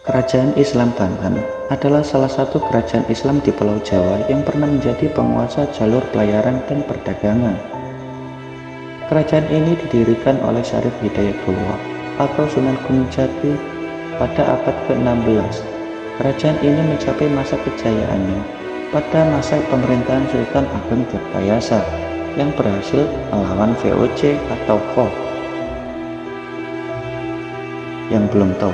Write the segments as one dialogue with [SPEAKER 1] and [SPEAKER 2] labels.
[SPEAKER 1] Kerajaan Islam Banten adalah salah satu kerajaan Islam di Pulau Jawa yang pernah menjadi penguasa jalur pelayaran dan perdagangan. Kerajaan ini didirikan oleh Syarif Hidayatullah atau Sunan Gunung Jati pada abad ke-16. Kerajaan ini mencapai masa kejayaannya pada masa pemerintahan Sultan Ageng Tirtayasa yang berhasil melawan VOC atau VOC. Yang belum tahu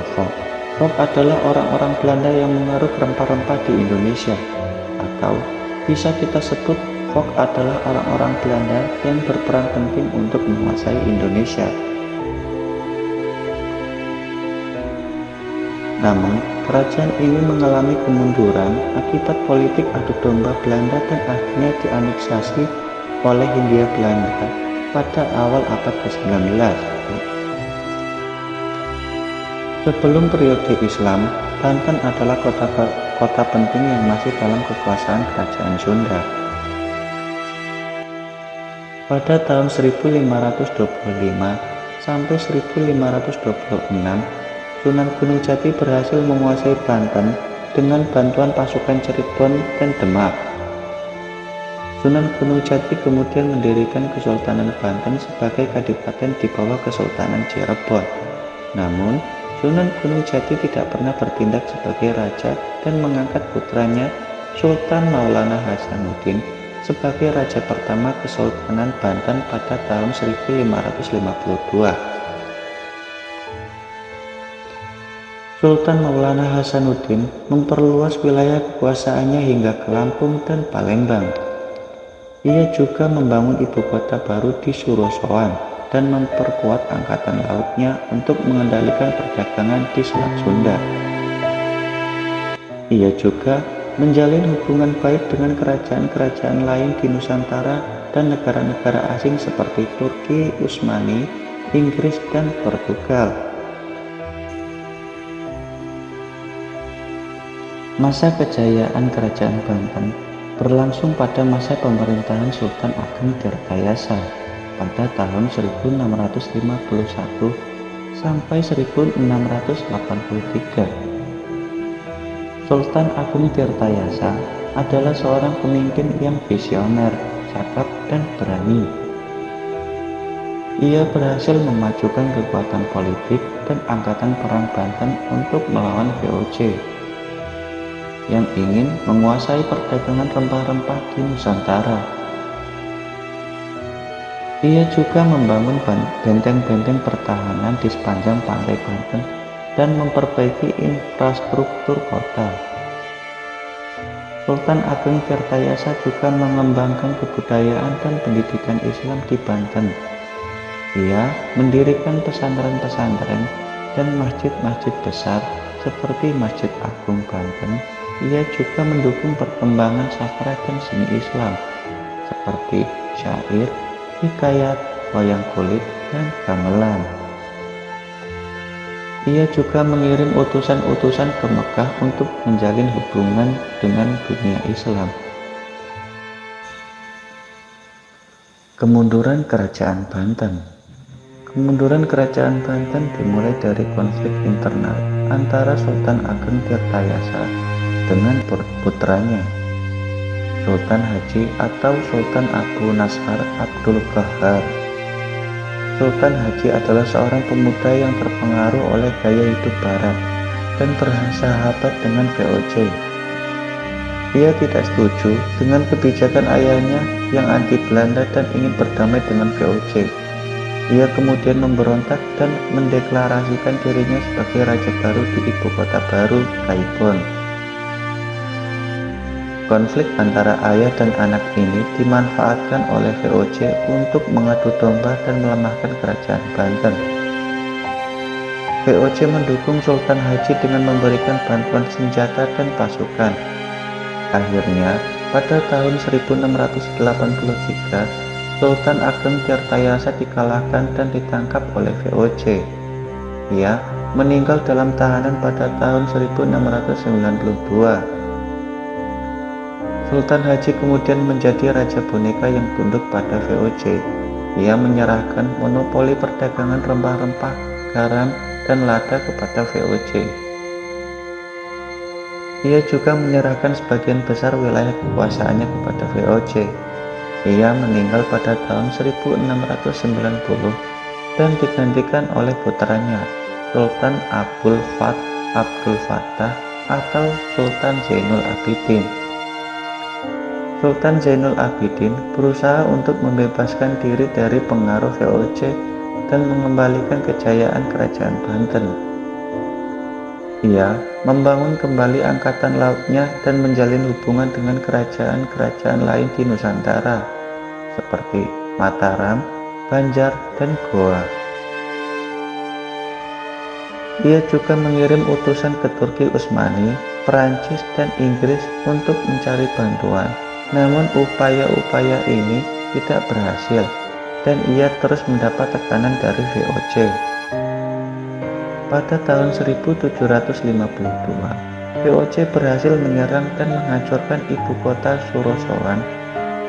[SPEAKER 1] VOC adalah orang-orang Belanda yang mengaruk rempah-rempah di Indonesia, atau bisa kita sebut VOC adalah orang-orang Belanda yang berperan penting untuk menguasai Indonesia. Namun, kerajaan ini mengalami kemunduran akibat politik adu domba Belanda dan akhirnya dianeksasi oleh Hindia Belanda pada awal abad ke-19. Sebelum periode Islam, Banten adalah kota penting yang masih dalam kekuasaan Kerajaan Sunda. Pada tahun 1525 sampai 1526, Sunan Gunung Jati berhasil menguasai Banten dengan bantuan pasukan Cirebon dan Demak. Sunan Gunung Jati kemudian mendirikan Kesultanan Banten sebagai kadipaten di bawah Kesultanan Cirebon. Namun, Sunan Gunung Jati tidak pernah bertindak sebagai raja dan mengangkat putranya Sultan Maulana Hasanuddin sebagai raja pertama Kesultanan Banten pada tahun 1552. Sultan Maulana Hasanuddin memperluas wilayah kekuasaannya hingga ke Lampung dan Palembang. Ia juga membangun ibu kota baru di Surosoan dan memperkuat angkatan lautnya untuk mengendalikan perdagangan di Selat Sunda. Ia juga menjalin hubungan baik dengan kerajaan-kerajaan lain di Nusantara dan negara-negara asing seperti Turki, Utsmani, Inggris, dan Portugal. Masa kejayaan Kerajaan Banten berlangsung pada masa pemerintahan Sultan Ageng Tirtayasa pada tahun 1651 sampai 1683. Sultan Ageng Tirtayasa adalah seorang pemimpin yang visioner, cakap, dan berani. Ia berhasil memajukan kekuatan politik dan angkatan perang Banten untuk melawan VOC yang ingin menguasai perdagangan rempah-rempah di Nusantara. Ia juga membangun benteng-benteng pertahanan di sepanjang pantai Banten dan memperbaiki infrastruktur kota. Sultan Ageng Tirtayasa juga mengembangkan kebudayaan dan pendidikan Islam di Banten. Ia mendirikan pesantren-pesantren dan masjid-masjid besar seperti Masjid Agung Banten. Ia juga mendukung perkembangan sastra dan seni Islam seperti syair, hikayat, wayang kulit, dan gamelan. Ia juga mengirim utusan-utusan ke Mekah untuk menjalin hubungan dengan dunia Islam. Kemunduran Kerajaan Banten. Kemunduran Kerajaan Banten dimulai dari konflik internal antara Sultan Ageng Tirtayasa dengan putranya, Sultan Haji atau Sultan Abu Nashar Abdul Qahhar. Sultan Haji adalah seorang pemuda yang terpengaruh oleh gaya hidup barat dan bersahabat dengan VOC. Ia tidak setuju dengan kebijakan ayahnya yang anti Belanda dan ingin berdamai dengan VOC. Ia kemudian memberontak dan mendeklarasikan dirinya sebagai raja baru di ibu kota baru, Kaibon. Konflik antara ayah dan anak ini dimanfaatkan oleh VOC untuk mengadu domba dan melemahkan Kerajaan Banten. VOC mendukung Sultan Haji dengan memberikan bantuan senjata dan pasukan. Akhirnya, pada tahun 1683, Sultan Ageng Tirtayasa dikalahkan dan ditangkap oleh VOC. Ia meninggal dalam tahanan pada tahun 1692. Sultan Haji kemudian menjadi raja boneka yang tunduk pada VOC. Ia menyerahkan monopoli perdagangan rempah-rempah, garam, dan lada kepada VOC. Ia juga menyerahkan sebagian besar wilayah kekuasaannya kepada VOC. Ia meninggal pada tahun 1690 dan digantikan oleh putranya, Sultan Abdul Fattah atau Sultan Zainul Abidin. Sultan Zainul Abidin berusaha untuk membebaskan diri dari pengaruh VOC dan mengembalikan kejayaan kerajaan Banten. Ia membangun kembali angkatan lautnya dan menjalin hubungan dengan kerajaan-kerajaan lain di Nusantara, seperti Mataram, Banjar, dan Goa. Ia juga mengirim utusan ke Turki Utsmani, Perancis, dan Inggris untuk mencari bantuan. Namun upaya-upaya ini tidak berhasil, dan ia terus mendapat tekanan dari VOC. Pada tahun 1752, VOC berhasil menyerang dan menghancurkan ibu kota Surosowan.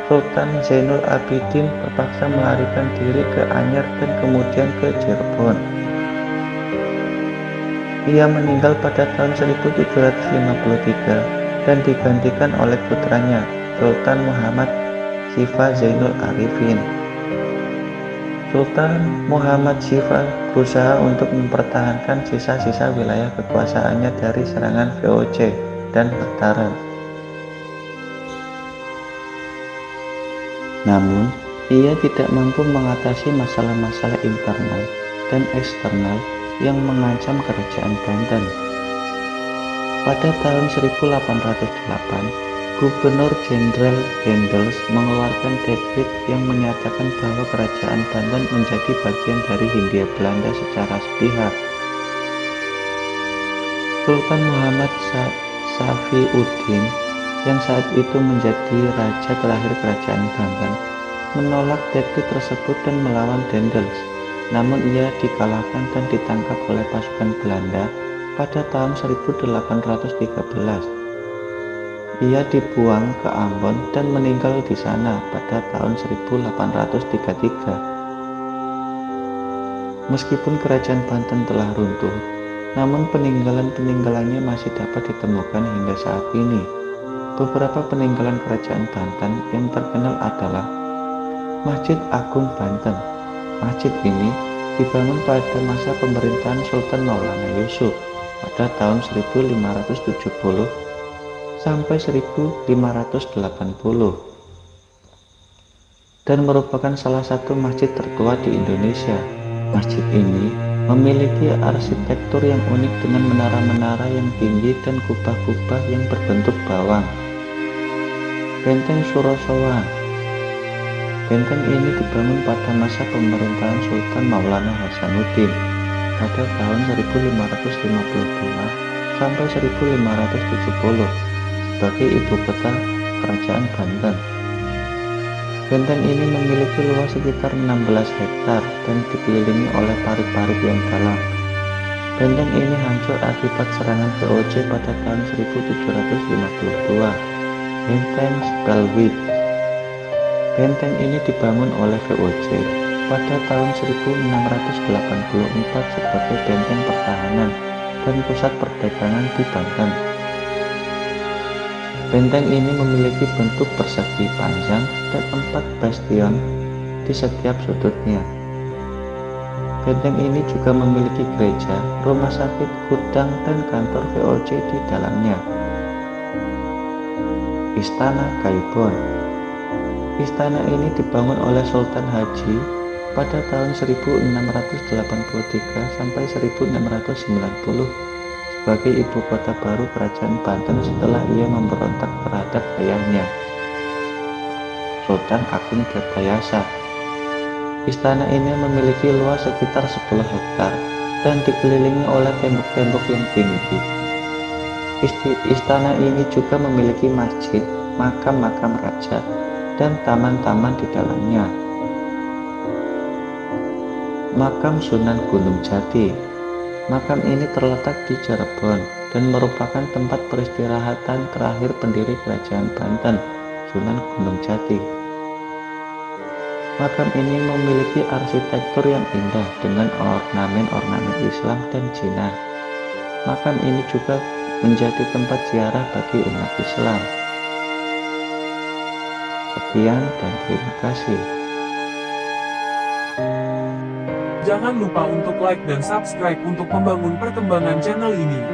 [SPEAKER 1] Sultan Zainul Abidin terpaksa melarikan diri ke Anyar dan kemudian ke Cirebon. Ia meninggal pada tahun 1753 dan digantikan oleh putranya, Sultan Muhammad Syifa Zainul Arifin. Sultan Muhammad Syifa berusaha untuk mempertahankan sisa-sisa wilayah kekuasaannya dari serangan VOC dan Mataram. Namun, ia tidak mampu mengatasi masalah-masalah internal dan eksternal yang mengancam kerajaan Banten. Pada tahun 1808, Gubernur Jenderal Daendels mengeluarkan dekret yang menyatakan bahwa kerajaan Banten menjadi bagian dari Hindia Belanda secara sepihak. Sultan Muhammad Safiuddin yang saat itu menjadi raja terakhir kerajaan Banten menolak dekret tersebut dan melawan Daendels. Namun ia dikalahkan dan ditangkap oleh pasukan Belanda pada tahun 1813. Ia dibuang ke Ambon dan meninggal di sana pada tahun 1833. Meskipun kerajaan Banten telah runtuh, namun peninggalan-peninggalannya masih dapat ditemukan hingga saat ini. Beberapa peninggalan kerajaan Banten yang terkenal adalah Masjid Agung Banten. Masjid ini dibangun pada masa pemerintahan Sultan Maulana Yusuf pada tahun 1570 sampai 1580 dan merupakan salah satu masjid tertua di Indonesia. Masjid ini memiliki arsitektur yang unik dengan menara-menara yang tinggi dan kubah-kubah yang berbentuk bawang. Benteng Surosowan. Benteng ini dibangun pada masa pemerintahan Sultan Maulana Hasanuddin pada tahun 1552 sampai 1570 sebagai ibu kota kerajaan Banten. Benteng ini memiliki luas sekitar 16 hektar dan dikelilingi oleh parit-parit yang dalam. Benteng ini hancur akibat serangan VOC pada tahun 1752. Benteng Spelwijk. Benteng ini dibangun oleh VOC pada tahun 1684 sebagai benteng pertahanan dan pusat perdagangan di Banten. Benteng ini memiliki bentuk persegi panjang dan 4 bastion di setiap sudutnya. Benteng ini juga memiliki gereja, rumah sakit, gudang, dan kantor VOC di dalamnya. Istana Gaibon. Istana ini dibangun oleh Sultan Haji pada tahun 1683 sampai 1690 sebagai ibu kota baru kerajaan Banten setelah ia memberontak terhadap ayahnya, Sultan Agung Tirtayasa. Istana ini memiliki luas sekitar 10 hektar dan dikelilingi oleh tembok-tembok yang tinggi. Istana ini juga memiliki masjid, makam-makam raja, dan taman-taman di dalamnya. Makam Sunan Gunung Jati. Makam ini terletak di Cirebon dan merupakan tempat peristirahatan terakhir pendiri kerajaan Banten, Sunan Gunung Jati. Makam ini memiliki arsitektur yang indah dengan ornamen-ornamen Islam dan Cina. Makam ini juga menjadi tempat ziarah bagi umat Islam. Sekian dan terima kasih.
[SPEAKER 2] Jangan lupa untuk like dan subscribe untuk membangun perkembangan channel ini.